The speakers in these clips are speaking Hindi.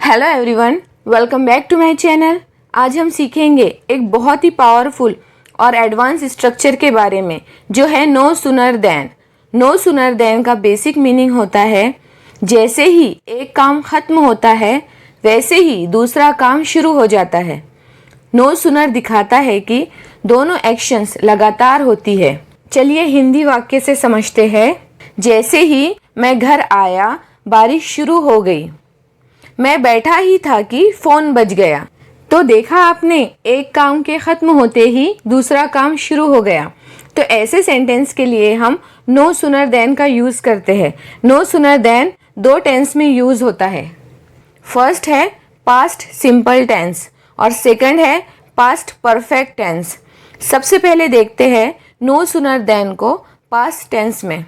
Hello everyone, welcome back to my channel. आज हम सीखेंगे एक बहुत ही पावरफुल और एडवांस स्ट्रक्चर के बारे में जो है no sooner than. No sooner than का बेसिक मीनिंग होता है जैसे ही एक काम खत्म होता है वैसे ही दूसरा काम शुरू हो जाता है। नो सूनर दिखाता है कि दोनों एक्शंस लगातार होती है। चलिए हिंदी वाक्य से समझते हैं। जैसे ही मैं घर आया बारिश शुरू हो गई। मैं बैठा ही था कि फोन बज गया। तो देखा आपने, एक काम के खत्म होते ही दूसरा काम शुरू हो गया। तो ऐसे सेंटेंस के लिए हम नो सूनर देन का यूज करते हैं। नो सूनर देन दो टेंस में यूज होता है। फर्स्ट है पास्ट सिंपल टेंस और सेकंड है पास्ट परफेक्ट टेंस। सबसे पहले देखते हैं नो सूनर देन को पास्ट टेंस में।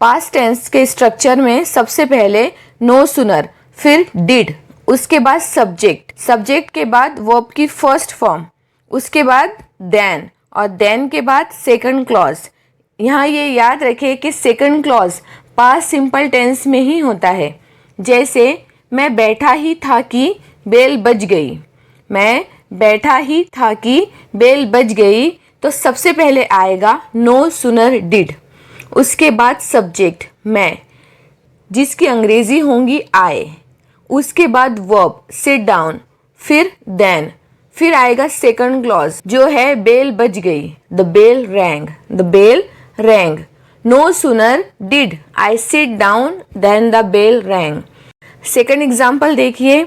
पास्ट टेंस के स्ट्रक्चर में सबसे पहले नो सूनर, फिर डिड, उसके बाद सब्जेक्ट, सब्जेक्ट के बाद वर्ब की फर्स्ट फॉर्म, उसके बाद देन और देन के बाद सेकंड क्लॉज। यहाँ ये याद रखें कि second clause past simple tense में ही होता है। जैसे मैं बैठा ही था कि बेल बज गई। मैं बैठा ही था कि बेल बज गई, तो सबसे पहले आएगा नो सूनर डिड, उसके बाद सब्जेक्ट मैं, जिसकी अंग्रेजी होंगी आई, उसके बाद वर्ब सिट डाउन, फिर देन, फिर आएगा सेकंड क्लॉज जो है बेल बज गई, the bell rang, the bell rang. No sooner did I sit down than the bell rang. Second example देखिए।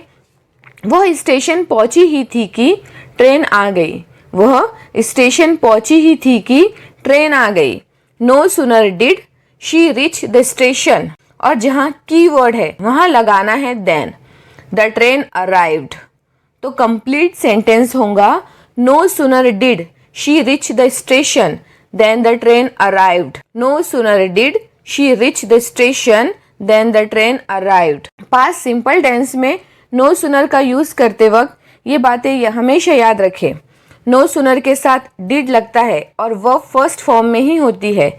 वह स्टेशन पहुंची ही थी कि ट्रेन आ गई। वह स्टेशन पहुंची ही थी कि ट्रेन आ गई। No sooner did she reach the station, और जहाँ की वर्ड है वहाँ लगाना है देन, द ट्रेन अराइव्ड। तो कंप्लीट सेंटेंस होगा no sooner did she reach the station than the train arrived. No sooner did she reach the station than the train arrived. Past simple tense में नो सूनर का यूज करते वक्त ये बातें हमेशा याद रखें। नो सूनर के साथ डिड लगता है और वर्ब फर्स्ट फॉर्म में ही होती है।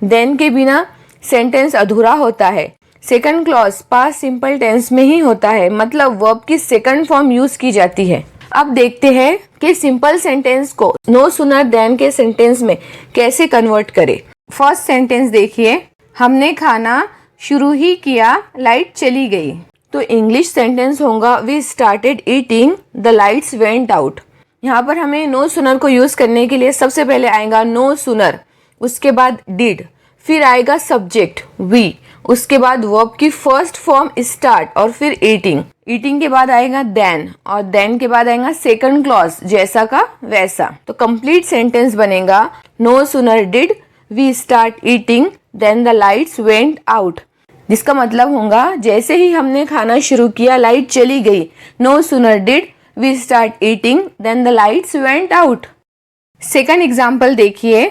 देन के बिना सेंटेंस अधूरा होता है। Second clause past simple tense में ही होता है, मतलब वर्ब की सेकंड फॉर्म यूज की जाती है। अब देखते हैं कि सिंपल सेंटेंस को नो सूनर देन के सेंटेंस में कैसे कन्वर्ट करें। फर्स्ट सेंटेंस देखिए। हमने खाना शुरू ही किया, लाइट चली गई। तो इंग्लिश सेंटेंस होगा we started eating, the lights went out. यहाँ पर हमें नो सूनर को यूज करने के लिए सबसे पहले आएगा नो सूनर, उसके बाद डिड, फिर आएगा सब्जेक्ट वी, उसके बाद वर्ब की फर्स्ट फॉर्म स्टार्ट और फिर ईटिंग। ईटिंग के बाद आएगा देन और देन के बाद आएगा सेकंड क्लॉज जैसा का वैसा। तो कंप्लीट सेंटेंस बनेगा no sooner did we start eating than the lights went out, जिसका मतलब होगा जैसे ही हमने खाना शुरू किया लाइट चली गई। No sooner did we start eating than the lights went out. Second example देखिए।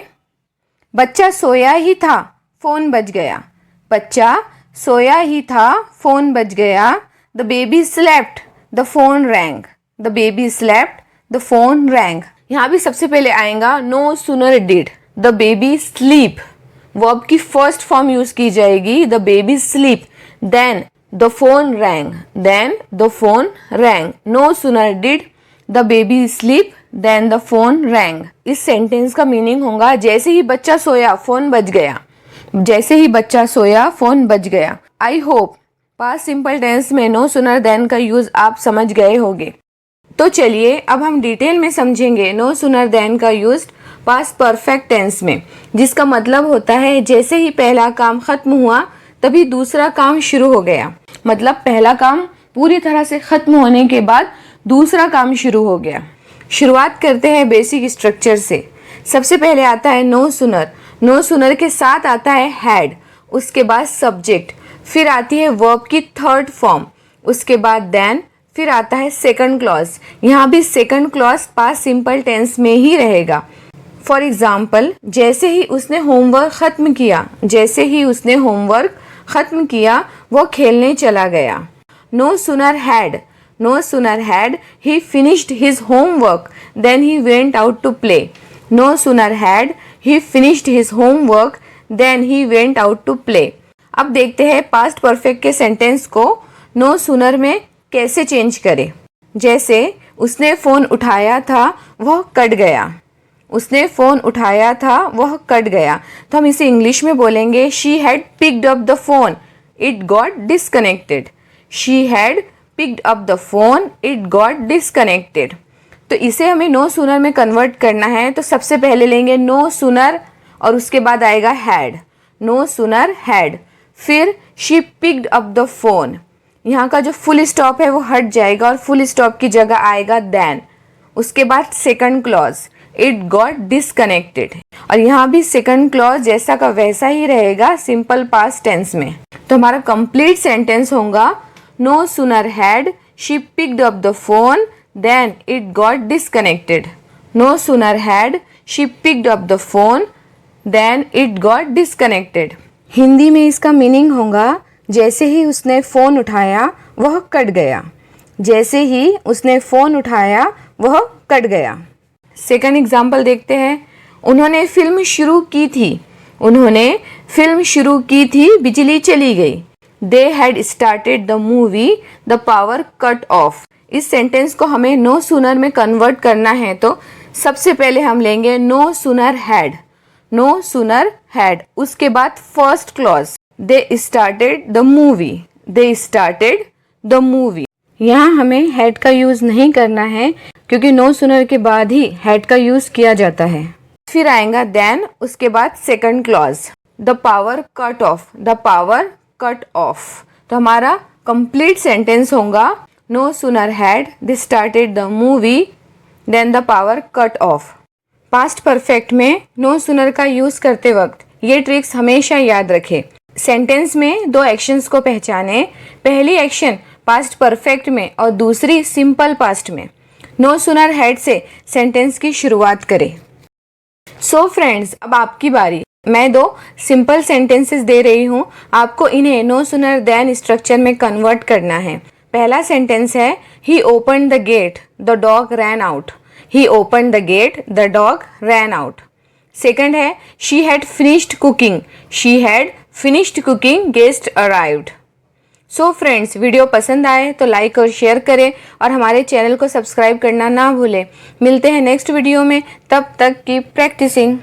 बच्चा सोया ही था, फोन बज गया। बच्चा सोया ही था, फोन बज गया। The baby slept, the phone rang, the baby slept, the phone rang. यहाँ भी सबसे पहले आएगा no sooner did, the baby sleep, verb की फर्स्ट फॉर्म यूज की जाएगी, the baby sleep, than the phone rang, than the phone rang. No sooner did the baby sleep than the phone rang. इस सेंटेंस का मीनिंग होगा जैसे ही बच्चा सोया फोन बज गया, जैसे ही बच्चा सोया फोन बज गया। I hope past simple tense में नो सूनर देन का यूज आप समझ गए होंगे। तो चलिए अब हम डिटेल में समझेंगे नो सूनर देन का यूज पास्ट परफेक्ट टेंस में, जिसका मतलब होता है जैसे ही पहला काम खत्म हुआ तभी दूसरा काम शुरू हो गया। मतलब पहला काम पूरी तरह से खत्म होने के बाद दूसरा काम शुरू हो गया। शुरुआत करते हैं बेसिक स्ट्रक्चर से। सबसे पहले आता है नो सूनर। नो सूनर के साथ आता है हैड, उसके बाद सब्जेक्ट, फिर आती है वर्ब की थर्ड फॉर्म, उसके बाद देन, फिर आता है सेकंड क्लॉज। यहाँ भी second clause past simple tense में ही रहेगा। फॉर एग्जाम्पल, जैसे ही उसने होमवर्क खत्म किया, जैसे ही उसने होमवर्क खत्म किया वो खेलने चला गया। No sooner had, no sooner had he finished his homework then he went out to play. No sooner had he finished his homework then he went out to play. अब देखते हैं पास्ट परफेक्ट के सेंटेंस को। नो सूनर में कैसे चेंज करें। जैसे उसने फ़ोन उठाया था वह कट गया, उसने फ़ोन उठाया था वह कट गया, तो हम इसे इंग्लिश में बोलेंगे she had picked up the phone it got disconnected. She had picked up the phone it got disconnected. तो इसे हमें नो सूनर में कन्वर्ट करना है, तो सबसे पहले लेंगे नो सूनर और उसके बाद आएगा हैड, नो सूनर हैड। फिर she picked up the phone, यहाँ का जो फुल स्टॉप है वो हट जाएगा और फुल स्टॉप की जगह आएगा देन। उसके बाद second clause it got disconnected, और यहाँ भी सेकंड क्लॉज जैसा का वैसा ही रहेगा सिंपल पास्ट टेंस में। तो हमारा कंप्लीट सेंटेंस होगा no sooner had she picked up the phone than it got disconnected. No sooner had she picked up the phone than it got disconnected. Hindi में इसका मीनिंग होगा जैसे ही उसने फ़ोन उठाया वह कट गया, जैसे ही उसने फ़ोन उठाया वह कट गया। सेकंड एग्जाम्पल देखते हैं। उन्होंने फिल्म शुरू की थी, उन्होंने फिल्म शुरू की थी, बिजली चली गई। They had started the movie the power cut of. इस सेंटेंस को हमें नो सूनर में कन्वर्ट करना है, तो सबसे पहले हम लेंगे no sooner had, no sooner had. उसके बाद first clause they started the movie, they started the movie. यहाँ हमें हैड का यूज़ नहीं करना है क्योंकि नो सूनर के बाद ही हैड का यूज़ किया जाता है। फिर आएगा देन, उसके बाद second clause the power cut off, the power cut off. तो हमारा कंप्लीट सेंटेंस होगा no sooner had they started the movie than the power cut off. Past perfect में नो सूनर का यूज़ करते वक्त ये ट्रिक्स हमेशा याद रखें। सेंटेंस में दो एक्शंस को पहचानें, पहली एक्शन पास्ट परफेक्ट में और दूसरी सिंपल पास्ट में। नो सूनर हैड से सेंटेंस की शुरुआत करें। सो फ्रेंड्स, अब आपकी बारी। मैं दो सिंपल सेंटेंसेस दे रही हूँ, आपको इन्हें नो सूनर देन स्ट्रक्चर में कन्वर्ट करना है। पहला सेंटेंस है he opened the gate the dog ran out. He opened the gate the dog ran out. Second है she had finished cooking, she had finished cooking guest arrived. So friends, video पसंद आए तो लाइक और शेयर करें और हमारे चैनल को सब्सक्राइब करना ना भूलें। मिलते हैं नेक्स्ट वीडियो में, तब तक की प्रैक्टिसिंग।